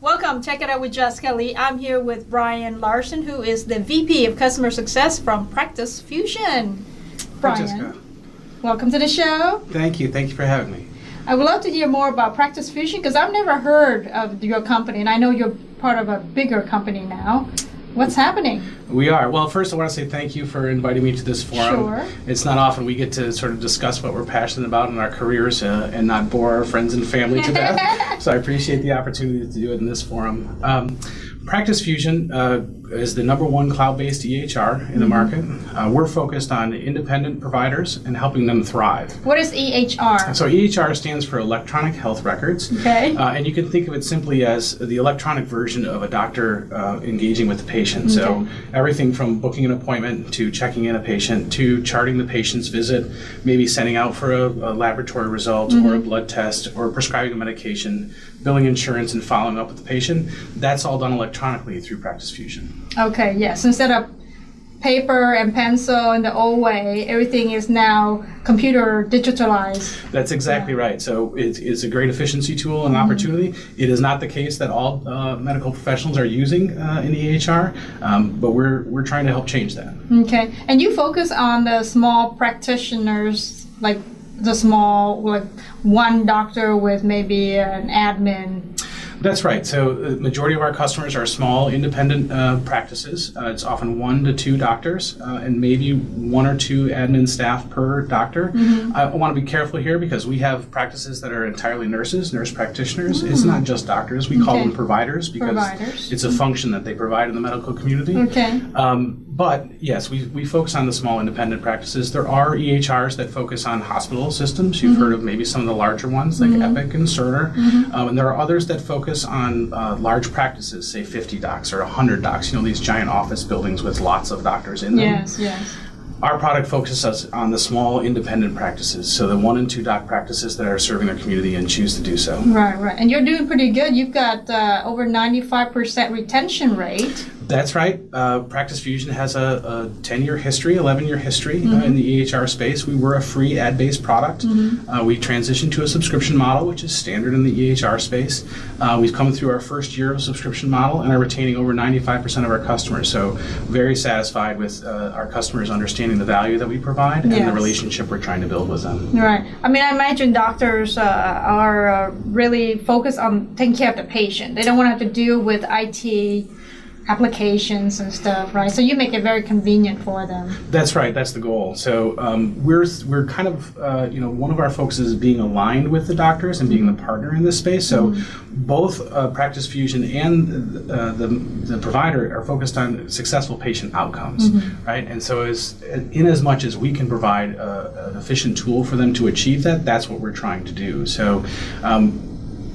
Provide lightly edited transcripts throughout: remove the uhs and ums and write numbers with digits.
Welcome. Check it out with Jessica Lee. I'm here with Brian Larsen, who is the VP of Customer Success from Practice Fusion. Brian, Jessica. Welcome to the show. Thank you. Thank you for having me. I would love to hear more about Practice Fusion because I've never heard of your company, and I know you're part of a bigger company now. What's happening? We are. Well, first I want to say thank you for inviting me to this forum. Sure. It's not often we get to sort of discuss what we're passionate about in our careers and not bore our friends and family to death. So I appreciate the opportunity to do it in this forum. Practice Fusion is the #1 cloud-based EHR in the market. We're focused on independent providers and helping them thrive. What is EHR? So EHR stands for Electronic Health Records. Okay. And you can think of it simply as the electronic version of a doctor engaging with the patient. So Okay. everything from booking an appointment to checking in a patient to charting the patient's visit, maybe sending out for a laboratory result or a blood test or prescribing a medication, billing insurance and following up with the patient. That's all done electronically through Practice Fusion. Okay, yes. Instead of paper and pencil in the old way, everything is now computer digitalized. That's exactly right. So it's a great efficiency tool and opportunity. It is not the case that all medical professionals are using an EHR, but we're trying to help change that. Okay, and you focus on the small practitioners, like the small, like one doctor with maybe an admin. That's right. So the majority of our customers are small, independent practices. It's often 1 to 2 doctors and maybe 1 or 2 admin staff per doctor. I want to be careful here because we have practices that are entirely nurses, nurse practitioners. It's not just doctors. We call them providers because it's a function that they provide in the medical community. Okay. But yes, we focus on the small independent practices. There are EHRs that focus on hospital systems. You've heard of maybe some of the larger ones like Epic and Cerner. And there are others that focus on large practices, say 50 docs or 100 docs, these giant office buildings with lots of doctors in them. Yes, yes. Our product focuses on the small independent practices, so the 1 and 2 doc practices that are serving their community and choose to do so. Right. And you're doing pretty good. You've got over 95% retention rate. That's right. Practice Fusion has a 10-year history, 11-year history in the EHR space. We were a free ad-based product. We transitioned to a subscription model, which is standard in the EHR space. We've come through our first year of subscription model and are retaining over 95% of our customers. So very satisfied with our customers understanding the value that we provide and the relationship we're trying to build with them. Right. I mean, I imagine doctors are really focused on taking care of the patient. They don't want to have to deal with IT applications and stuff, right? So you make it very convenient for them. That's right. That's the goal. So we're kind of one of our focuses is being aligned with the doctors and being the partner in this space. So both Practice Fusion and the provider are focused on successful patient outcomes, right? And so in as much as we can provide an efficient tool for them to achieve that, that's what we're trying to do. So.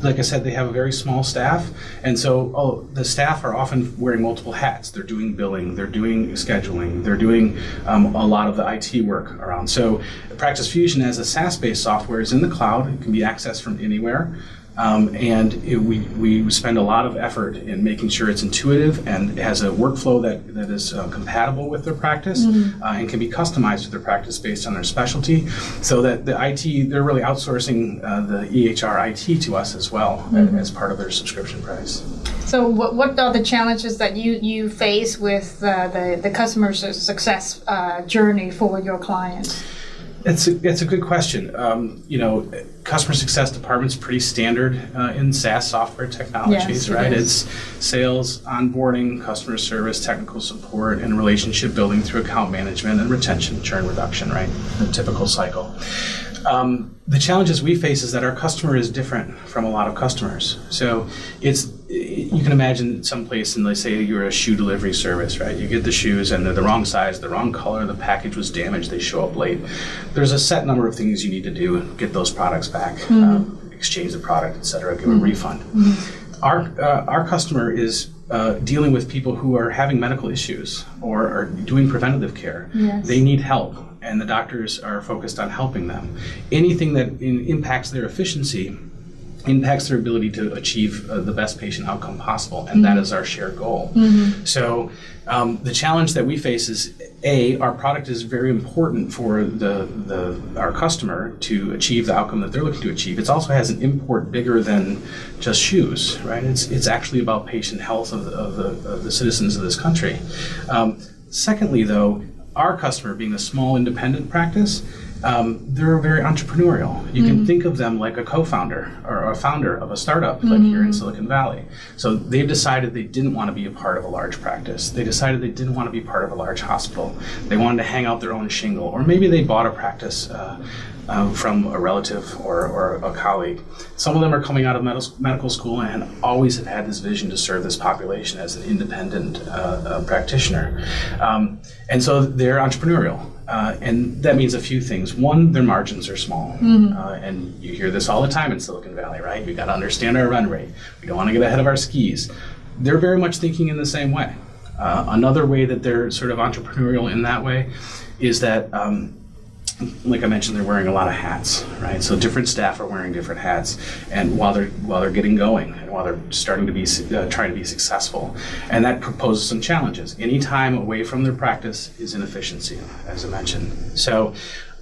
Like I said, they have a very small staff, and so the staff are often wearing multiple hats. They're doing billing, they're doing scheduling, they're doing a lot of the IT work around. So Practice Fusion as a SaaS-based software is in the cloud. It can be accessed from anywhere. And we spend a lot of effort in making sure it's intuitive and it has a workflow that is compatible with their practice and can be customized to their practice based on their specialty, so that the IT, they're really outsourcing the EHR IT to us as well as part of their subscription price. So what are the challenges that you face with the customer success journey for your clients? It's a good question. Customer success department's pretty standard in SaaS software technologies, right? It's sales, onboarding, customer service, technical support, and relationship building through account management and retention, churn reduction, right? The typical cycle. The challenges we face is that our customer is different from a lot of customers. So you can imagine someplace, and they say you're a shoe delivery service, right? You get the shoes and they're the wrong size, the wrong color, the package was damaged, they show up late. There's a set number of things you need to do to get those products back, exchange the product, et cetera, give a refund. Our customer is dealing with people who are having medical issues or are doing preventative care. Yes. They need help, and the doctors are focused on helping them. Anything that impacts their efficiency impacts their ability to achieve the best patient outcome possible, and that is our shared goal. So the challenge that we face is our product is very important for our customer to achieve the outcome that they're looking to achieve. It also has an import bigger than just shoes, right? It's actually about patient health of the citizens of this country. Secondly, though, our customer being a small independent practice, they're very entrepreneurial. You can think of them like a co-founder or a founder of a startup, like here in Silicon Valley. So they've decided they didn't want to be a part of a large practice. They decided they didn't want to be part of a large hospital. They wanted to hang out their own shingle, or maybe they bought a practice from a relative or a colleague. Some of them are coming out of medical school and always have had this vision to serve this population as an independent practitioner. And so they're entrepreneurial. And that means a few things. One, their margins are small. And you hear this all the time in Silicon Valley, right? We got to understand our run rate. We don't want to get ahead of our skis. They're very much thinking in the same way. Another way that they're sort of entrepreneurial in that way is that like I mentioned, they're wearing a lot of hats, right? So different staff are wearing different hats, and while they're getting going and while they're starting to be trying to be successful, and that poses some challenges. Any time away from their practice is inefficiency, as I mentioned. So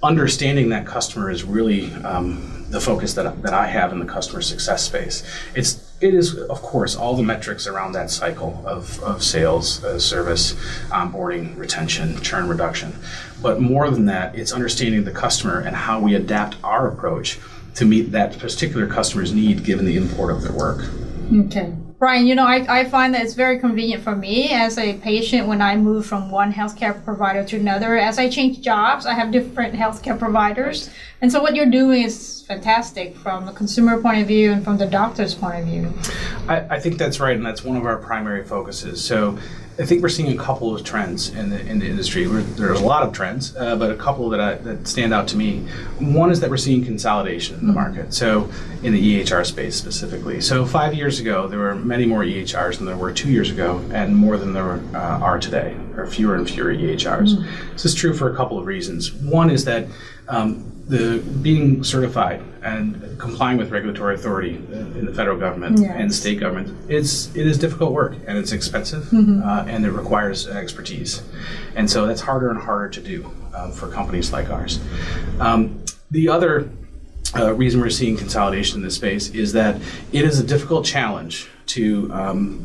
understanding that customer is really the focus that I have in the customer success space. It is, of course, all the metrics around that cycle of sales, service, onboarding, retention, churn reduction. But more than that, it's understanding the customer and how we adapt our approach to meet that particular customer's need given the import of their work. Okay. Brian, I find that it's very convenient for me as a patient when I move from one healthcare provider to another. As I change jobs, I have different healthcare providers. And so what you're doing is fantastic from the consumer point of view and from the doctor's point of view. I think that's right, and that's one of our primary focuses. So I think we're seeing a couple of trends in the industry. There's a lot of trends, but a couple that stand out to me. One is that we're seeing consolidation in the market, so in the EHR space specifically. So 5 years ago, there were many more EHRs than there were 2 years ago, and more than there are today, or fewer and fewer EHRs. This is true for a couple of reasons. One is that the being certified and complying with regulatory authority in the federal government and the state government, it is difficult work, and it's expensive, and it requires expertise. And so that's harder and harder to do for companies like ours. The other reason we're seeing consolidation in this space is that it is a difficult challenge to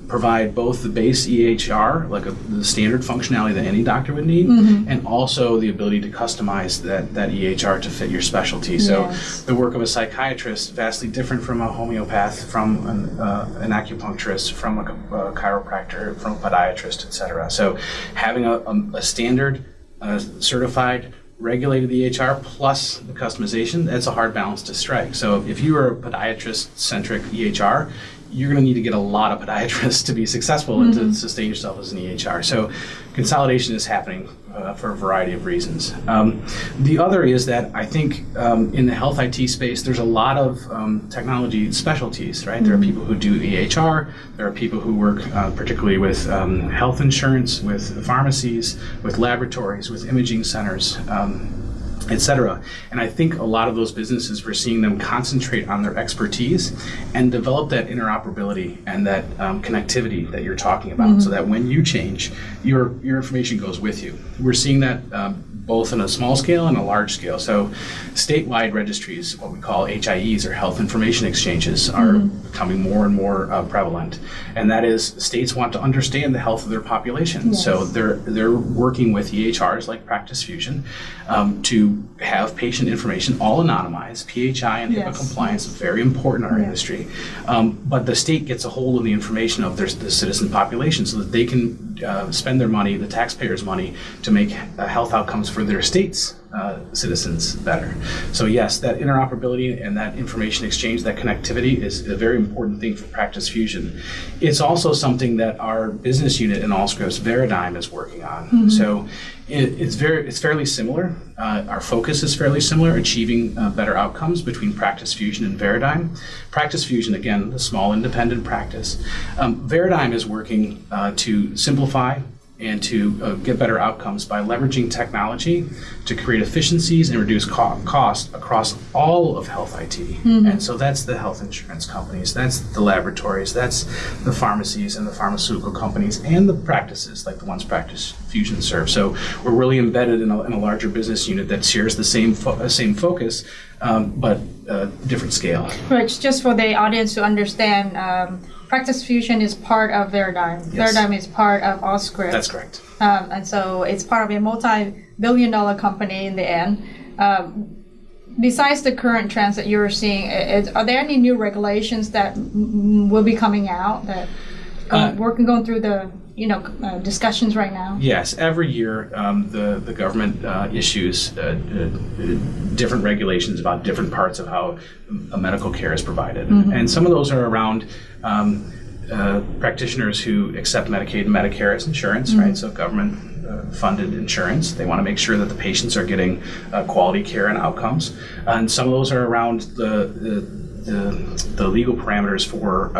provide both the base EHR, like the standard functionality that any doctor would need, and also the ability to customize that EHR to fit your specialty. So the work of a psychiatrist, vastly different from a homeopath, from an acupuncturist, from a chiropractor, from a podiatrist, etc. So having a standard certified regulated EHR plus the customization, that's a hard balance to strike. So if you are a podiatrist-centric EHR, you're going to need to get a lot of podiatrists to be successful and to sustain yourself as an EHR. So consolidation is happening for a variety of reasons. The other is that I think in the health IT space, there's a lot of technology specialties, right? There are people who do EHR, there are people who work particularly with health insurance, with pharmacies, with laboratories, with imaging centers, et cetera. And I think a lot of those businesses, we're seeing them concentrate on their expertise and develop that interoperability and that connectivity that you're talking about, so that when you change, your information goes with you. We're seeing that both on a small scale and a large scale. So statewide registries, what we call HIEs or health information exchanges, are becoming more and more prevalent. And that is, states want to understand the health of their population. Yes. So they're working with EHRs like Practice Fusion to have patient information all anonymized. PHI and HIPAA compliance is very important in our industry. But the state gets a hold of the information of the citizen population so that they can spend their money, the taxpayers' money, to make health outcomes for their state's citizens better. So yes, that interoperability and that information exchange, that connectivity is a very important thing for Practice Fusion. It's also something that our business unit in Allscripts, Veradigm, is working on. So it's fairly similar. Our focus is fairly similar, achieving better outcomes between Practice Fusion and Veradigm. Practice Fusion, again, the small independent practice. Veradigm is working to simplify and to get better outcomes by leveraging technology to create efficiencies and reduce cost across all of health IT. And so that's the health insurance companies, that's the laboratories, that's the pharmacies and the pharmaceutical companies, and the practices like the ones Practice Fusion serves. So we're really embedded in a larger business unit that shares the same focus, but different scale. Right, just for the audience to understand, Practice Fusion is part of Veradigm. Yes. Veradigm is part of Allscripts. That's correct. And so it's part of a multi-billion-dollar company in the end. Besides the current trends that you're seeing, are there any new regulations that will be coming out that we're going through the discussions right now? Yes, every year the government issues different regulations about different parts of how medical care is provided, and some of those are around practitioners who accept Medicaid and Medicare as insurance, right? So government funded insurance. They want to make sure that the patients are getting quality care and outcomes, and some of those are around the legal parameters for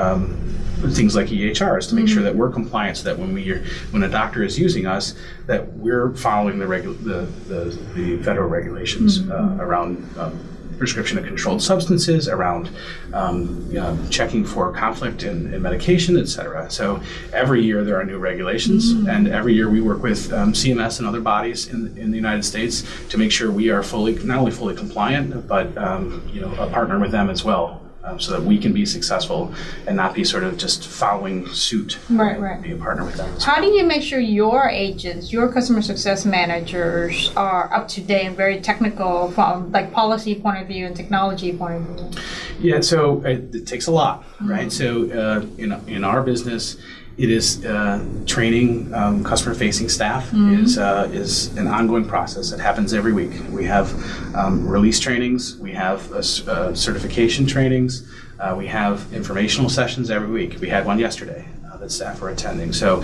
things like EHRs to make sure that we're compliant, so that when a doctor is using us, that we're following the federal regulations around prescription of controlled substances, around checking for conflict in medication, et cetera. So every year there are new regulations, and every year we work with CMS and other bodies in the United States to make sure we are not only fully compliant, but a partner with them as well. So that we can be successful and not be sort of just following suit. Right. Be a partner with them. How do you make sure your agents, your customer success managers, are up to date and very technical from like policy point of view and technology point of view? Yeah, so it takes a lot, right? So in our business, it is training customer-facing staff is an ongoing process. It happens every week. We have release trainings. We have certification trainings. We have informational sessions every week. We had one yesterday that staff are attending. So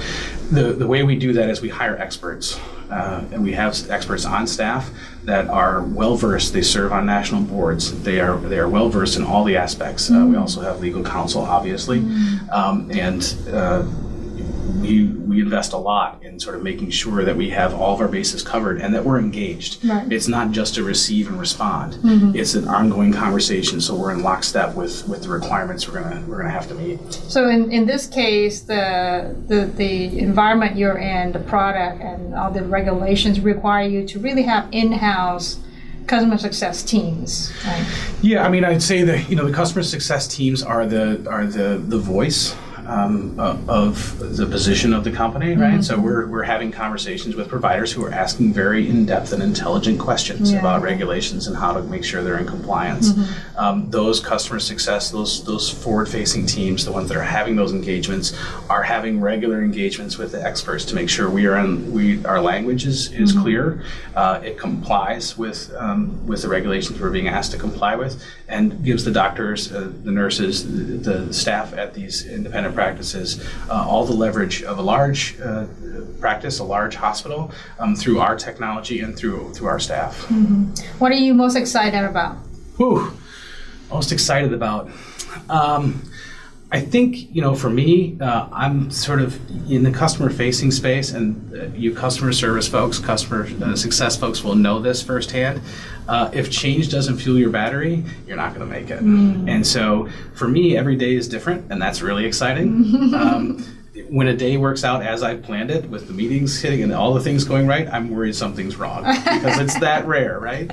the way we do that is we hire experts. And we have experts on staff that are well-versed. They serve on national boards. They are well-versed in all the aspects. We also have legal counsel, obviously. We invest a lot in sort of making sure that we have all of our bases covered and that we're engaged. Right. It's not just to receive and respond. It's an ongoing conversation, so we're in lockstep with the requirements we're gonna have to meet. So in this case, the environment you're in, the product, and all the regulations require you to really have in-house customer success teams, right? Yeah, I mean, I'd say that the customer success teams are the voice of the position of the company, right? So we're having conversations with providers who are asking very in-depth and intelligent questions about regulations and how to make sure they're in compliance. Those customer success, those forward-facing teams, the ones that are having those engagements, are having regular engagements with the experts to make sure our language is clear, it complies with the regulations we're being asked to comply with, and gives the doctors, the nurses, the staff at these independent practices all the leverage of a large practice, a large hospital, through our technology and through our staff. What are you most excited about? Most excited about? I think, for me, I'm sort of in the customer-facing space, and you customer service folks, customer success folks will know this firsthand. If change doesn't fuel your battery, you're not going to make it. And so, for me, every day is different, and that's really exciting. When a day works out as I planned it, with the meetings hitting and all the things going right, I'm worried something's wrong, because it's that rare, right?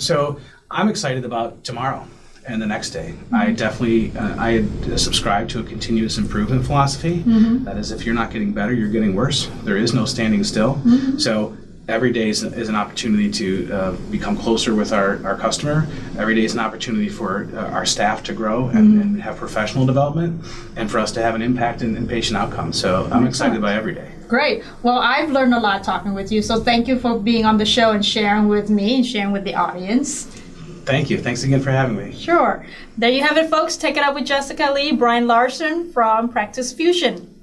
So I'm excited about tomorrow and the next day. I definitely, I subscribe to a continuous improvement philosophy. That is, if you're not getting better, you're getting worse. There is no standing still. So every day is an opportunity to become closer with our customer. Every day is an opportunity for our staff to grow and have professional development, and for us to have an impact in patient outcomes. So I'm excited by every day. Great. Well, I've learned a lot talking with you, so thank you for being on the show and sharing with me and sharing with the audience. Thank you. Thanks again for having me. Sure. There you have it, folks. Take it up with Jessica Lee, Brian Larsen from Practice Fusion.